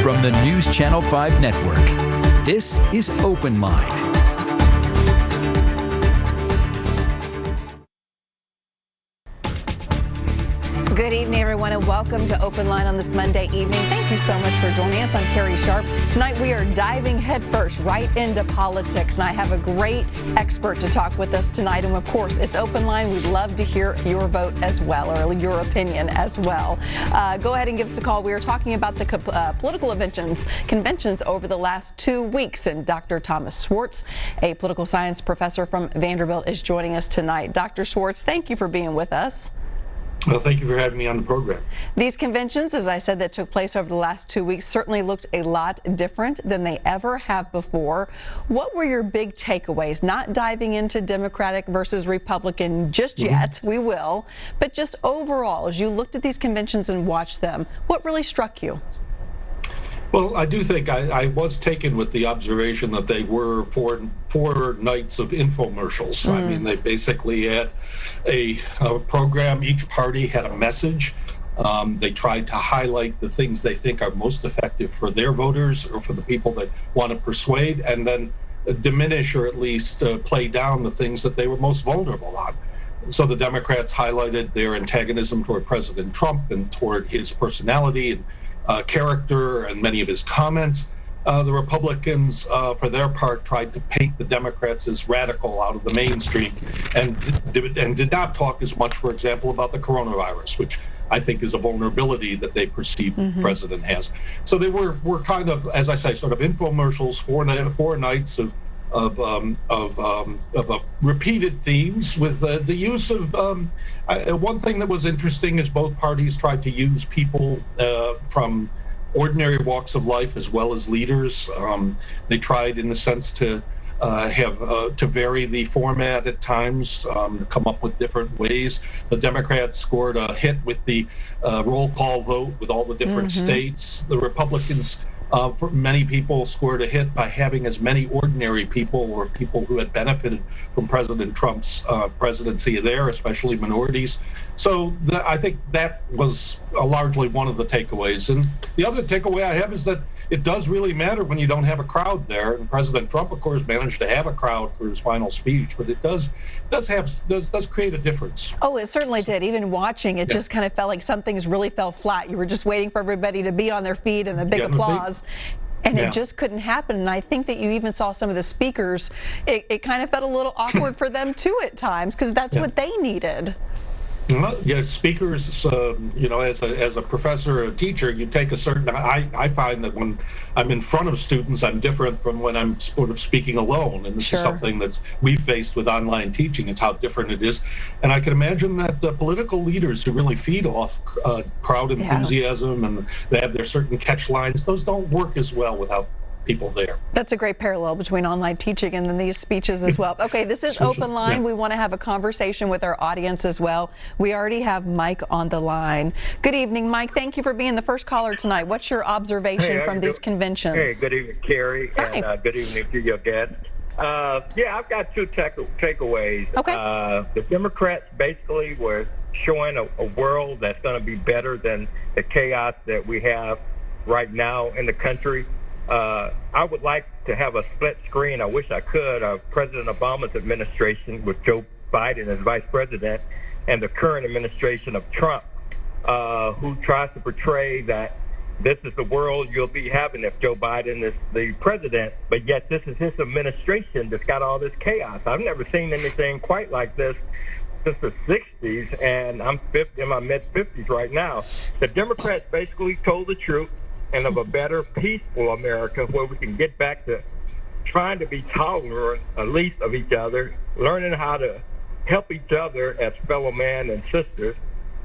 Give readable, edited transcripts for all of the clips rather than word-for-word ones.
From the NewsChannel 5 network, this is Open Line. Good evening, everyone, and welcome to Open Line on this Monday evening. Thank you so much for joining us. I'm Carrie Sharp. Tonight, we are diving headfirst right into politics, and I have a great expert to talk with us tonight. And of course, it's Open Line. We'd love to hear your vote as well, or your opinion as well. Go ahead and give us a call. We are talking about the political conventions over the last 2 weeks, and Dr. Thomas Schwartz, a political science professor from Vanderbilt, is joining us tonight. Dr. Schwartz, thank you for being with us. Well, thank you for having me on the program. These conventions, as I said, that took place over the last 2 weeks certainly looked a lot different than they ever have before. What were your big takeaways? Not diving into Democratic versus Republican just yet, we will, but just overall, as you looked at these conventions and watched them, what really struck you? Well, I do think I was taken with the observation that they were four nights of infomercials. I mean, they basically had a program. Each party had a message. They tried to highlight the things they think are most effective for their voters or for the people that want to persuade, and then diminish or at least play down the things that they were most vulnerable on. So the Democrats highlighted their antagonism toward President Trump and toward his personality and character and many of his comments. The Republicans, for their part, tried to paint the Democrats as radical out of the mainstream and did not talk as much, for example, about the coronavirus, which I think is a vulnerability that they perceive that the president has. So they were kind of, as I say, sort of infomercials, four nights of repeated themes with the use of one thing that was interesting is both parties tried to use people from ordinary walks of life as well as leaders. They tried, in a sense, to vary the format at times, come up with different ways. The Democrats scored a hit with the roll call vote with all the different states. The Republicans, for many people, scored a hit by having as many ordinary people or people who had benefited from President Trump's presidency there, especially minorities. So I think that was largely one of the takeaways. And the other takeaway I have is that it does really matter when you don't have a crowd there. And President Trump, of course, managed to have a crowd for his final speech, but it does create a difference. Oh, it certainly did. Even watching, it just kind of felt like some things really fell flat. You were just waiting for everybody to be on their feet and the big applause. And it just couldn't happen. And I think that you even saw some of the speakers, it kind of felt a little awkward for them too at times, because that's what they needed. Well, yeah, speakers, as a professor or a teacher, you take a certain, I find that when I'm in front of students, I'm different from when I'm sort of speaking alone. And this is something that we've faced with online teaching. It's how different it is. And I can imagine that political leaders who really feed off crowd enthusiasm and they have their certain catch lines, those don't work as well without people there. That's a great parallel between online teaching and then these speeches as well. Okay, this is Open Line. We want to have a conversation with our audience as well. We already have Mike on the line. Good evening, Mike. Thank you for being the first caller tonight. What's your observation from these conventions? Hey, good evening, Carrie, and good evening to your guest. I've got two takeaways. Okay. The Democrats basically were showing a world that's going to be better than the chaos that we have right now in the country. I would like to have a split screen, I wish I could, of President Obama's administration with Joe Biden as vice president and the current administration of Trump, who tries to portray that this is the world you'll be having if Joe Biden is the president, but yet this is his administration that's got all this chaos. I've never seen anything quite like this since the 60s, and I'm in my mid-50s right now. The Democrats basically told the truth, and of a better, peaceful America where we can get back to trying to be tolerant, at least of each other, learning how to help each other as fellow man and sisters.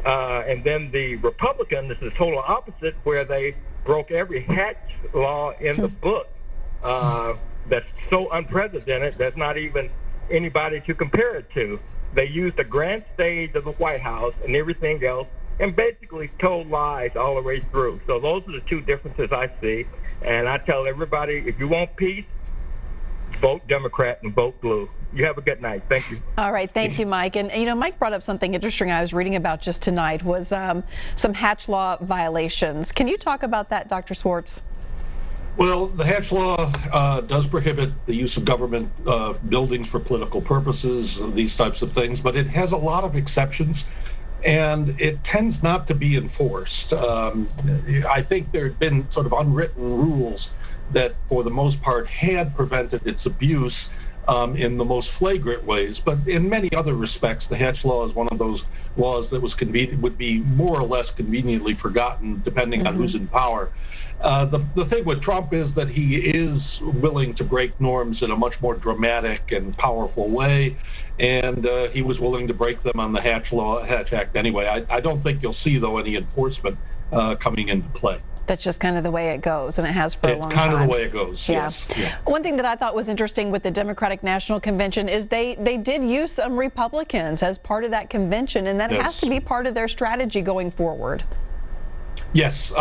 And then the Republicans, this is total opposite, where they broke every hatch law in the book. That's so unprecedented, there's not even anybody to compare it to. They used the grand stage of the White House and everything else, and basically told lies all the way through. So those are the two differences I see. And I tell everybody, if you want peace, vote Democrat and vote blue. You have a good night. Thank you. All right. Thank you, Mike. And, Mike brought up something interesting I was reading about just tonight was some hatch law violations. Can you talk about that, Dr. Schwartz? Well, the Hatch Law does prohibit the use of government buildings for political purposes, these types of things, but it has a lot of exceptions, and it tends not to be enforced. I think there had been sort of unwritten rules that, for the most part, had prevented its abuse in the most flagrant ways, but in many other respects, the Hatch Law is one of those laws that would be more or less conveniently forgotten, depending on who's in power. The thing with Trump is that he is willing to break norms in a much more dramatic and powerful way, and he was willing to break them on the Hatch Act anyway. I don't think you'll see, though, any enforcement coming into play. That's just kind of the way it goes, and it has for a long time. It's kind of the way it goes, yeah. Yes. Yeah. One thing that I thought was interesting with the Democratic National Convention is they did use some Republicans as part of that convention, and that has to be part of their strategy going forward. Yes.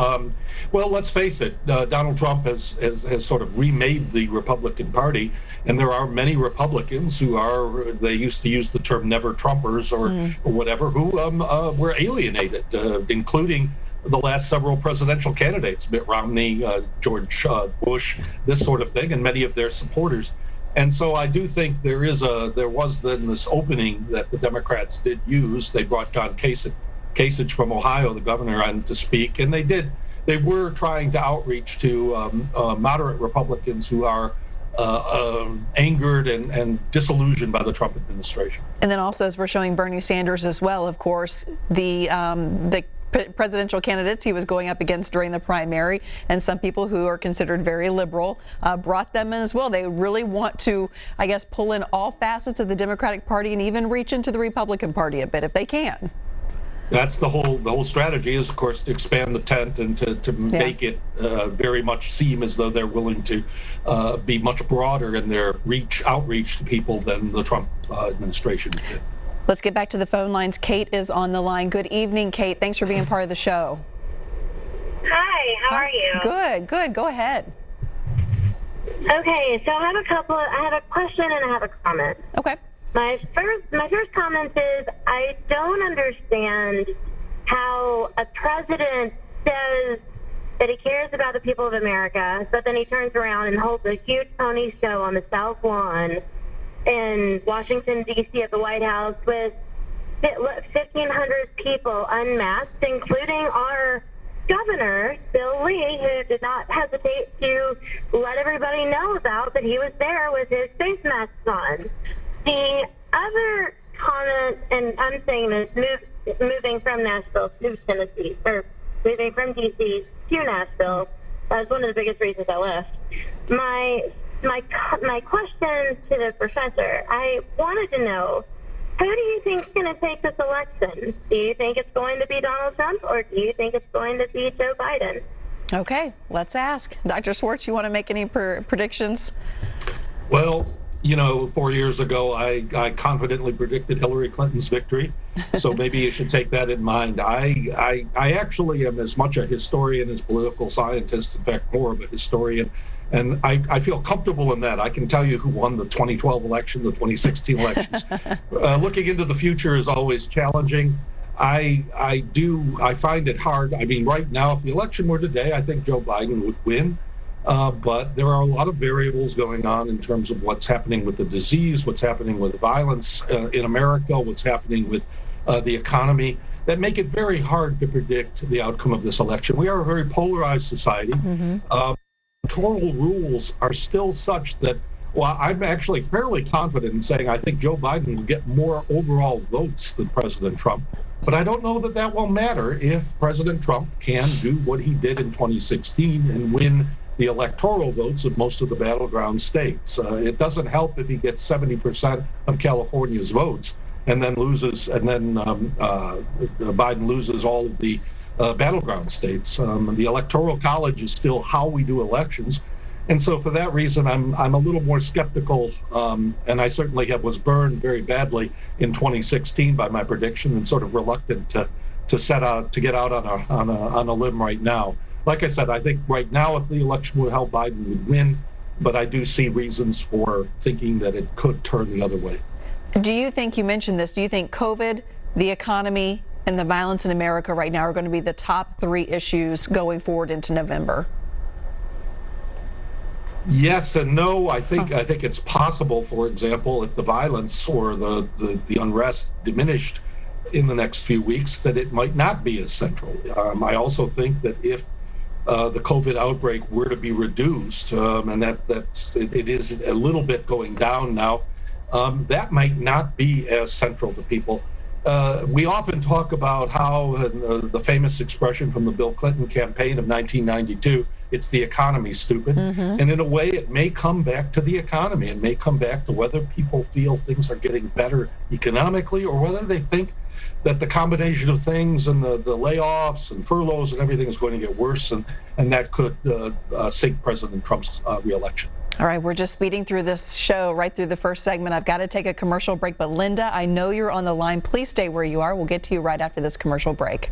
Well, let's face it, Donald Trump has sort of remade the Republican Party, and there are many Republicans they used to use the term never Trumpers or whatever, who were alienated, including the last several presidential candidates, Mitt Romney, George Bush, this sort of thing, and many of their supporters. And so I do think there was then this opening that the Democrats did use. They brought John Kasich from Ohio, the governor, on to speak, and they were trying to outreach to moderate Republicans who are angered and disillusioned by the Trump administration. And then also, as we're showing Bernie Sanders as well, of course, the presidential candidates he was going up against during the primary, and some people who are considered very liberal brought them in as well. They really want to, I guess, pull in all facets of the Democratic Party and even reach into the Republican Party a bit if they can. That's the whole strategy is, of course, to expand the tent and to make it very much seem as though they're willing to be much broader in their outreach to people than the Trump administration did. Let's get back to the phone lines. Kate is on the line. Good evening, Kate. Thanks for being part of the show. Hi, how are you? Good. Go ahead. Okay, so I have a question and I have a comment. Okay. My first comment is I don't understand how a president says that he cares about the people of America, but then he turns around and holds a huge pony show on the South Lawn in Washington, D.C. at the White House with 1,500 people unmasked, including our governor, Bill Lee, who did not hesitate to let everybody know about that he was there with his face masks on. The other comment, and I'm saying this, moving from Nashville to Tennessee, or moving from D.C. to Nashville, that was one of the biggest reasons I left. My question to the professor, I wanted to know, who do you think is going to take this election? Do you think it's going to be Donald Trump, or do you think it's going to be Joe Biden? Okay, let's ask. Dr. Schwartz, you want to make any predictions? Well, 4 years ago, I confidently predicted Hillary Clinton's victory, so maybe you should take that in mind. I actually am as much a historian as political scientist, in fact, more of a historian, and I feel comfortable in that. I can tell you who won the 2012 election, the 2016 elections. Looking into the future is always challenging. I find it hard. I mean, right now, if the election were today, I think Joe Biden would win. But there are a lot of variables going on in terms of what's happening with the disease, what's happening with violence in America, what's happening with the economy, that make it very hard to predict the outcome of this election. We are a very polarized society. Electoral rules are still such that, well, I'm actually fairly confident in saying I think Joe Biden will get more overall votes than President Trump. But I don't know that that will matter if President Trump can do what he did in 2016 and win the electoral votes of most of the battleground states. It doesn't help if he gets 70% of California's votes and then Biden loses all of the battleground states. The Electoral College is still how we do elections. And so for that reason, I'm a little more skeptical, and I certainly was burned very badly in 2016 by my prediction, and sort of reluctant to get out on a limb right now. Like I said, I think right now, if the election were held, Biden would win, but I do see reasons for thinking that it could turn the other way. Do you think, you mentioned this, do you think COVID, the economy, and the violence in America right now are going to be the top three issues going forward into November? Yes and no. I think it's possible, for example, if the violence or the unrest diminished in the next few weeks, that it might not be as central. I also think that if the COVID outbreak were to be reduced, and it is a little bit going down now, that might not be as central to people. We often talk about how the famous expression from the Bill Clinton campaign of 1992, it's the economy, stupid. And in a way, it may come back to the economy. It may come back to whether people feel things are getting better economically, or whether they think that the combination of things and the layoffs and furloughs and everything is going to get worse, and that could sink President Trump's reelection. All right, we're just speeding through this show right through the first segment. I've got to take a commercial break, but Linda, I know you're on the line. Please stay where you are. We'll get to you right after this commercial break.